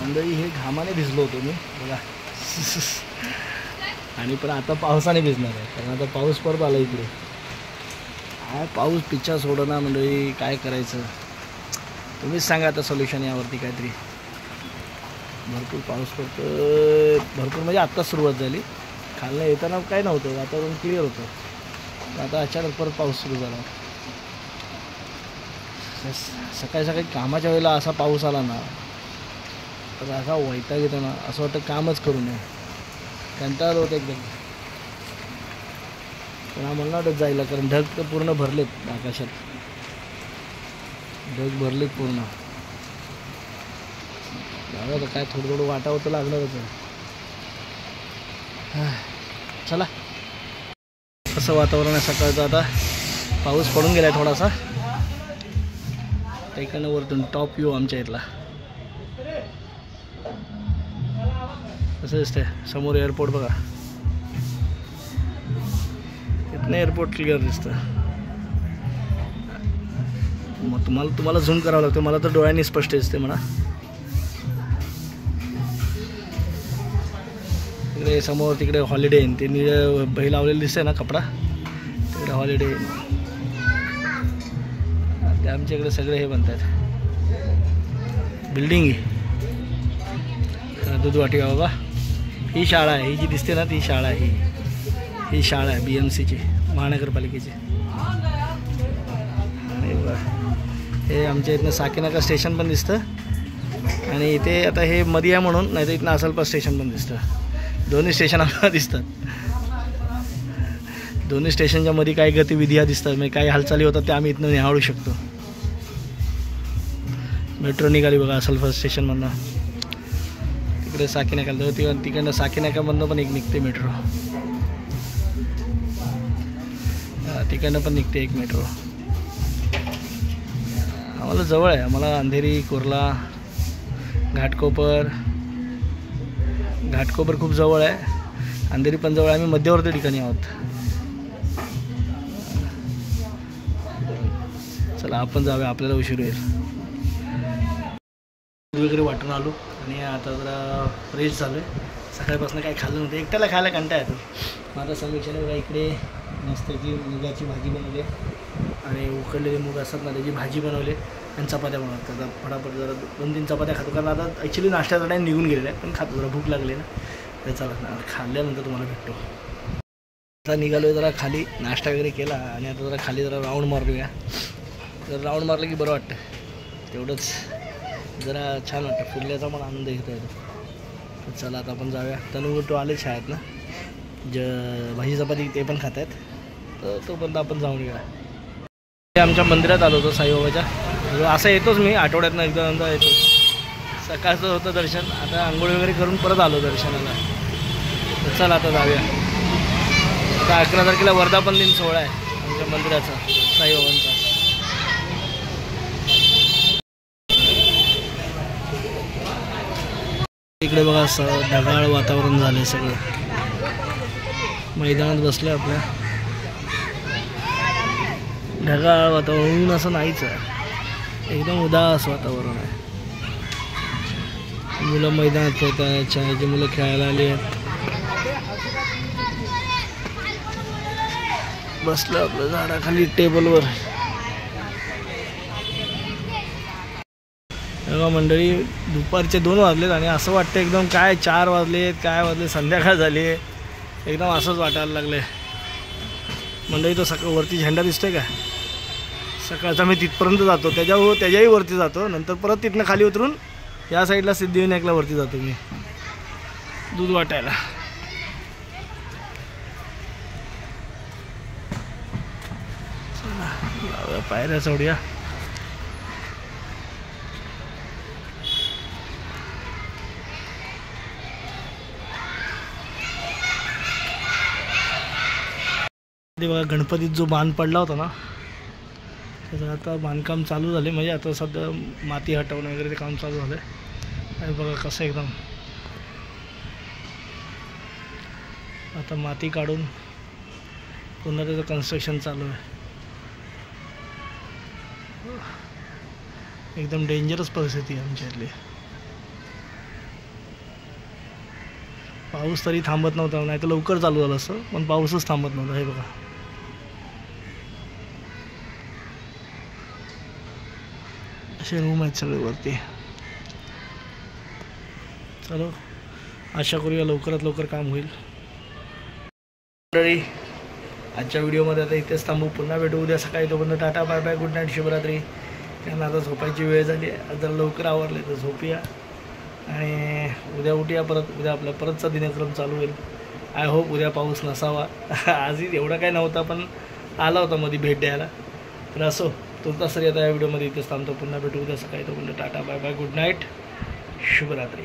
मंडळी हे घामाने भिजलो होतो मी बघा. आणि पण आता पावसाने भिजणार आहे कारण आता पाऊस परत आला इकडे. काय पाऊस पिच्छा सोडना मंडळी, काय करायचं तुम्हीच सांगा आता सोल्युशन यावरती काहीतरी. भरपूर पाऊस पडतो, भरपूर म्हणजे आत्ताच सुरुवात झाली. खालनं येताना काय नव्हतं, वातावरण क्लिअर होतं. आता अचानक परत पाऊस सुरू झाला. सकाळी सकाळी कामाच्या वेळेला असा पाऊस आला ना तर असा वैताग येतो ना, असं वाटतं कामच करू नये, कंटाळा होतं एकदम. पण आम्हाला वाटत जायला कारण ढग तर पूर्ण भरलेत आकाशात, ढग भरलेत पूर्ण. आता काय थोडं थोडं वाटावं तर लागणारच आहे. चला, कसं वातावरण आहे सकाळचं. आता पाऊस पडून गेला आहे थोडासा. इकडनं वरतून टॉप व्ह्यू आमच्या इथला कसं दिसतंय. समोर एअरपोर्ट बघा, इथनं एअरपोर्ट क्लिअर दिसतं. मग तुम्हाला झूम करावं लागतं, मला तर डोळ्यांनी स्पष्ट दिसते म्हणा. तिकडे समोर तिकडे हॉलिडे इन, ते निळं बही लावलेलं दिसतंय ना कपडा, तिकडे हॉलिडे इन. ते आमच्या इकडे सगळे हे बनतात बिल्डिंग. दूध वाटी बाबा, ही शाळा आहे, ही जी दिसते ना ती शाळा आहे. ही शाळा आहे BMCची, महानगरपालिकेची. आणि हे आमच्या इथनं साकीनाका स्टेशन पण दिसतं. आणि इथे आता हे मध्ये आहे म्हणून, नाही तर इथनं असलपास स्टेशन पण दिसतं. दोन्ही स्टेशन आम्हाला दिसतात. दोन्ही स्टेशनच्या मध्ये काही गतिविधी दिसतात, म्हणजे काही हालचाली होतात ते आम्ही इथनं निहाळू शकतो. मेट्रो निघाली बघा असलपास स्टेशनमधनं. तिकडे साकीनाका, तिकडनं साकीनाकामधनं पण एक निघते मेट्रो, तिकडनं पण निघते एक मेट्रो. आम्हाला जवळ आहे, आम्हाला अंधेरी, कुर्ला, घाटकोपर खूप जवळ आहे. अंधेरी पण जवळ आहे. आम्ही मध्यवर्ती ठिकाणी आहोत. चला आपण जाऊया, आपल्याला उशीर होईल. वगैरे वाटून आलो आणि आता जरा फ्रेश झालो आहे. सकाळपासून काही खाल्लं नव्हतं, एकट्याला खायला कंटाळा येतो. माझा समीक्षाने बघा इकडे मस्तची मुगाची भाजी बनवली आणि उकडलेले मूग असतात ना त्याची भाजी बनवली आणि चपात्या बनवतात. आता फटाफट जरा 2-3 चपात्या खातो कारण आता ॲक्च्युली नाश्त्याचा टाईम निघून गेलेला आहे, पण खातो, जरा भूक लागली ना तर चला खाल्ल्यानंतर तुम्हाला भेटतो. आता निघालो जरा खाली, नाश्ता वगैरे केला आणि आता जरा खाली जरा राऊंड मारूया. जर राऊंड मारलं की बरं वाटतं, तेवढंच जरा छान वाटतं, फिरल्याचा पण आनंद घेता येतो. तर चला आता आपण जाऊया. तनुगुट्टू आले शाळेत ना, भाजी चपाती ते पण खात आहेत, तर तोपर्यंत आपण जाऊन येऊया. आमच्या मंदिरात आलो होतो साईबाबाच्या. असं येतोच मी आठवड्यातनं एकदा येतो. सकाळचं होतं दर्शन, आता आंघोळ वगैरे करून परत आलो दर्शनाला. तर चला आता जाऊया. आता 11 तारखेला वर्धापन दिन सोहळा आहे आमच्या मंदिराचा, साईबाबांचा. इकडे बघा ढगाळ वातावरण झालं सगळं. मैदानात बसलं आपल्या, ढगाळ वातावरण, ऊन असं नाहीच आहे, एकदम उदास वातावरण आहे. मुलं मैदानात खेळत आहेत, शाळेची मुलं खेळायला आली आहेत. बसलं आपलं झाडाखाली टेबलवर. तेव्हा मंडळी दुपारचे 2 वाजलेत आणि असं वाटतं एकदम काय 4 वाजलेत, काय वाजले, संध्याकाळ झाली आहे, एकदम असंच वाटायला लागलं. मंडळी तो वरती झेंडा दिसतोय का, सकाळचा मी तिथपर्यंत जातो, त्याच्याही वरती जातो, नंतर परत तिथनं खाली उतरून या साईडला सिद्धिविनायकला वरती जातो मी दूध वाटायला. चला पायऱ्या चढूया. बघा गणपतीत जो बांध पडला होता ना त्याचं आता बांधकाम चालू झाले, म्हणजे आता सध्या माती हटवणं वगैरे ते काम चालू झालं आहे. आणि बघा कसं एकदम आता माती काढून पुन्हा त्याचं कन्स्ट्रक्शन चालू आहे. एकदम डेंजरस परिस्थिती आहे आमच्या इथली. पाऊस तरी थांबत नव्हता, नाही तर लवकर चालू झालं असं, पण पाऊसच थांबत नव्हता. हे बघा असे रूम आहेत सगळे वरती. चलो आशा करूया लवकरात लवकर काम होईल. आजच्या व्हिडिओमध्ये आता इथेच थांबू. पुन्हा भेटू उद्या सकाळी. तोपर्यंत tata bye bye, good night, शुभरात्री. त्यांना आता झोपायची वेळ झाली आहे. जर लवकर आवरले तर झोपूया आणि उद्या उठूया परत. उद्या आपला परतचा दिनक्रम चालू होईल. आय होप उद्या पाऊस नसावा. आजही एवढा काय नव्हता पण आला होता मध्ये भेट द्यायला. तर असो तुर्तास तरी आता या व्हिडिओमध्ये इथेच थांबतो. पुन्हा भेटू उद्या सकाळी. तोपर्यंत tata bye bye, good night, शुभरात्री.